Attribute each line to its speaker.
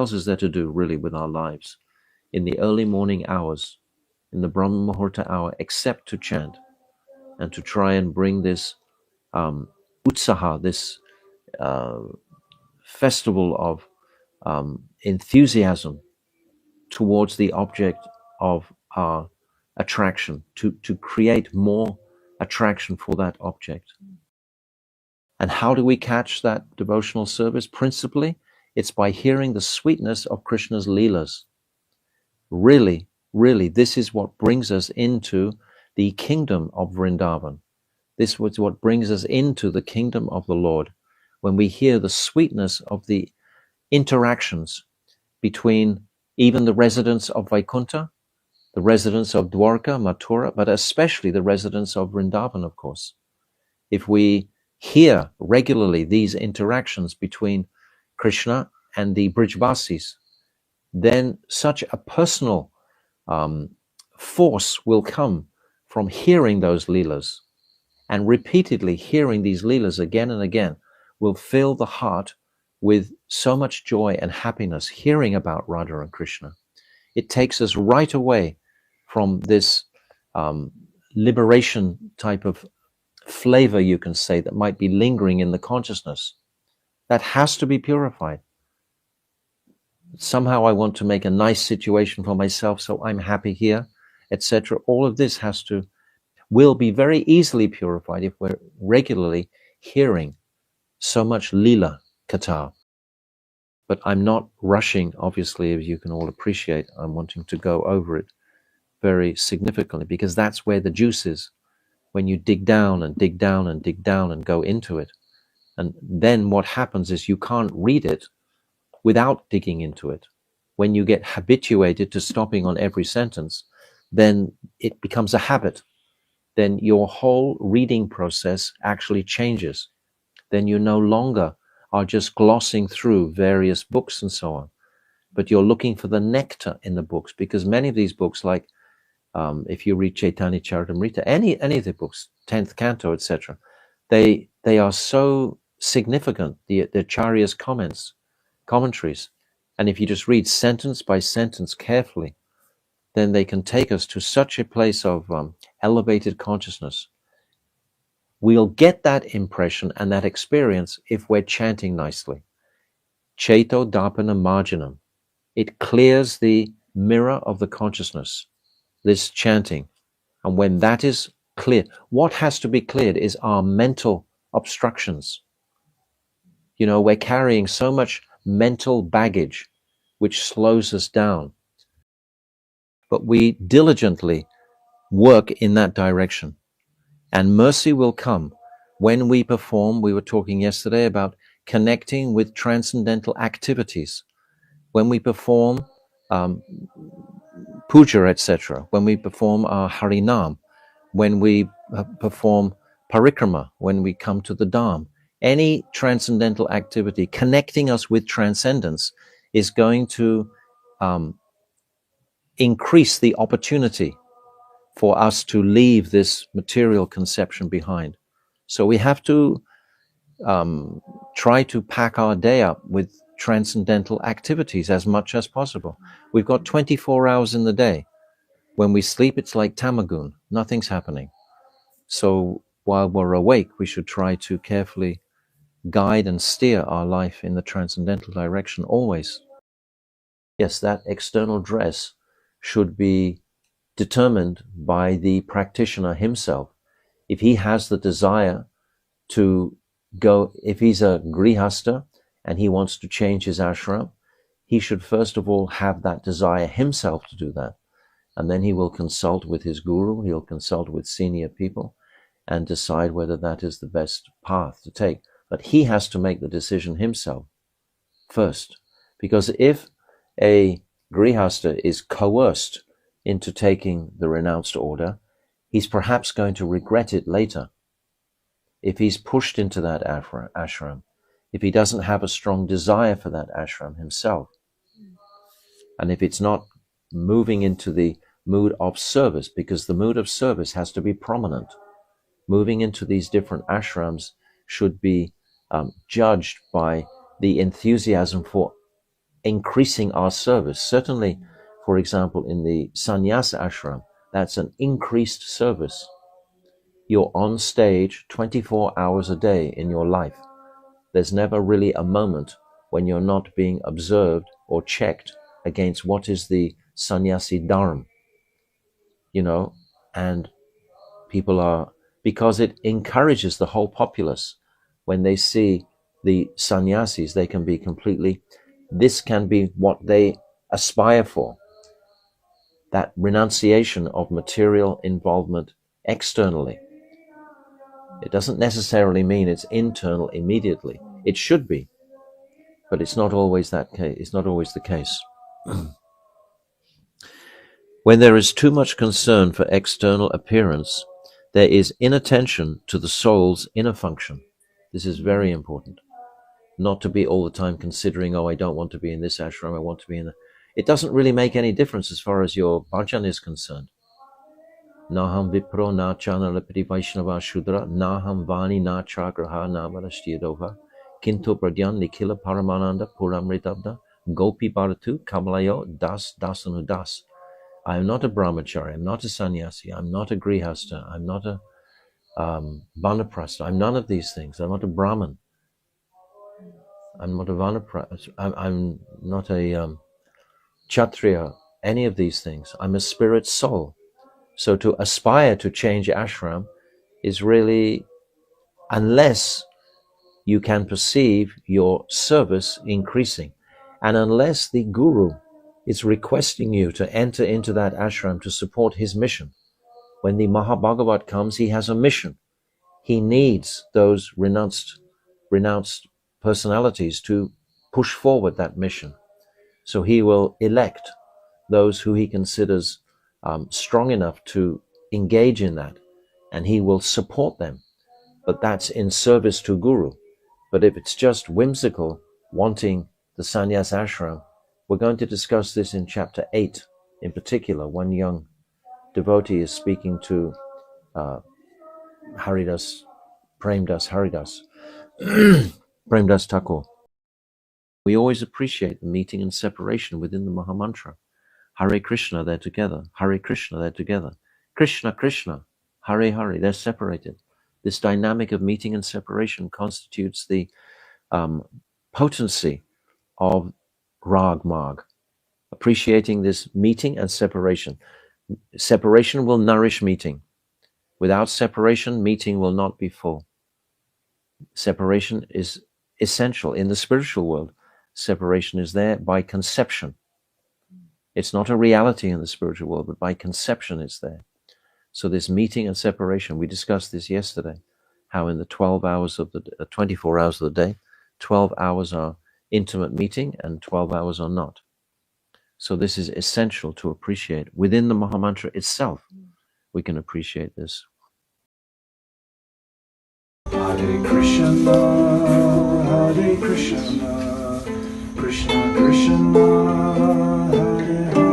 Speaker 1: else is there to do really with our lives in the early morning hours, in the Brahma Muhurta hour, except to chant and to try and bring this utsaha, this festival of enthusiasm towards the object of our attraction, to create more attraction for that object. And how do we catch that devotional service? Principally, it's by hearing the sweetness of Krishna's Leelas. Really, really, this is what brings us into the kingdom of Vrindavan. This was what brings us into the kingdom of the Lord, when we hear the sweetness of the interactions between even the residents of Vaikuntha, the residents of Dwarka, Mathura, but especially the residents of Vrindavan, of course. If we hear regularly these interactions between Krishna and the Brijvasis, then such a personal force will come from hearing those Leelas, and repeatedly hearing these Leelas again and again will fill the heart with so much joy and happiness hearing about Radha and Krishna. It takes us right away from this liberation type of flavor, you can say, that might be lingering in the consciousness. That has to be purified. Somehow I want to make a nice situation for myself, so I'm happy here, etc. All of this will be very easily purified if we're regularly hearing so much Lila Katha. But I'm not rushing, obviously, as you can all appreciate. I'm wanting to go over it very significantly, because that's where the juice is. When you dig down and dig down and dig down and go into it. And then what happens is you can't read it without digging into it. When you get habituated to stopping on every sentence, then it becomes a habit. Then your whole reading process actually changes. Then you no longer are just glossing through various books and so on, but you're looking for the nectar in the books, because many of these books, like if you read Chaitanya Charitamrita, any of the books, 10th Canto, etc., they are so significant, the Acharya's commentaries, and if you just read sentence by sentence carefully, then they can take us to such a place of elevated consciousness. We'll get that impression and that experience if we're chanting nicely. Chaito Dapana Marjanam. It clears the mirror of the consciousness, this chanting. And when that is clear, what has to be cleared is our mental obstructions. You know, we're carrying so much mental baggage which slows us down. But we diligently work in that direction. And mercy will come when we perform. We were talking yesterday about connecting with transcendental activities. When we perform puja, etc., when we perform our Harinam, when we perform parikrama, when we come to the Dham, any transcendental activity connecting us with transcendence is going to increase the opportunity for us to leave this material conception behind. So we have to try to pack our day up with transcendental activities as much as possible. We've got 24 hours in the day. When we sleep, it's like tamagun. Nothing's happening. So while we're awake, we should try to carefully guide and steer our life in the transcendental direction always. Yes, that external dress should be determined by the practitioner himself. If he has the desire to go, if he's a grihasta and he wants to change his ashram, he should first of all have that desire himself to do that. And then he will consult with his guru, he'll consult with senior people and decide whether that is the best path to take. But he has to make the decision himself first. Because if a grihasta is coerced into taking the renounced order, he's perhaps going to regret it later. If he's pushed into that ashram, if he doesn't have a strong desire for that ashram himself, and if it's not moving into the mood of service, because the mood of service has to be prominent. Moving into these different ashrams should be judged by the enthusiasm for increasing our service. Certainly, for example, in the sannyasa ashram, that's an increased service. You're on stage 24 hours a day in your life. There's never really a moment when you're not being observed or checked against what is the sannyasi dharma, and people are, because it encourages the whole populace. When they see the sannyasis, they can be completely, this can be what they aspire for. That renunciation of material involvement externally. It doesn't necessarily mean it's internal immediately. It should be, but it's not always that case. It's not always the case. When there is too much concern for external appearance, there is inattention to the soul's inner function. This is very important. Not to be all the time considering, I don't want to be in this ashram, I want to be in the... It doesn't really make any difference as far as your bhajan is concerned. Naham vipro na chana lepiti vaishnava shudra, naham vani na chagraha na varashtiyadova, kinto pradyan nikhila paramananda puramritabda, gopi bharatu kamalayo das dasanu das. I am not a brahmachari, I'm not a sannyasi, I'm not a grihasta, I'm not a vanaprastha, I'm none of these things. I'm not a brahman, I'm not a vanaprastha, I'm not a kshatriya, any of these things. I'm a spirit soul. So to aspire to change ashram is really, unless you can perceive your service increasing, and unless the guru is requesting you to enter into that ashram to support his mission. When the Mahabhagavat comes, he has a mission. He needs those renounced personalities to push forward that mission. So he will elect those who he considers strong enough to engage in that, and he will support them. But that's in service to Guru. But if it's just whimsical, wanting the sannyas ashram, we're going to discuss this in chapter 8 in particular. One young devotee is speaking to Haridas, Premdas Haridas, Premdas Thakur. We always appreciate the meeting and separation within the Maha Mantra. Hare Krishna, they're together. Hare Krishna, they're together. Krishna, Krishna, Hare Hare, they're separated. This dynamic of meeting and separation constitutes the potency of Rag Marg. Appreciating this meeting and separation. Separation will nourish meeting. Without separation, meeting will not be full. Separation is essential. In the spiritual world, separation is there by conception. It's not a reality in the spiritual world, but by conception it's there. So this meeting and separation, we discussed this yesterday, how in the 12 hours of the 24 hours of the day, 12 hours are intimate meeting and 12 hours are not. So this is essential to appreciate. Within the Maha Mantra itself, we can appreciate this.
Speaker 2: Hare Krishna, Hare Krishna, Krishna Krishna, Hare Hare.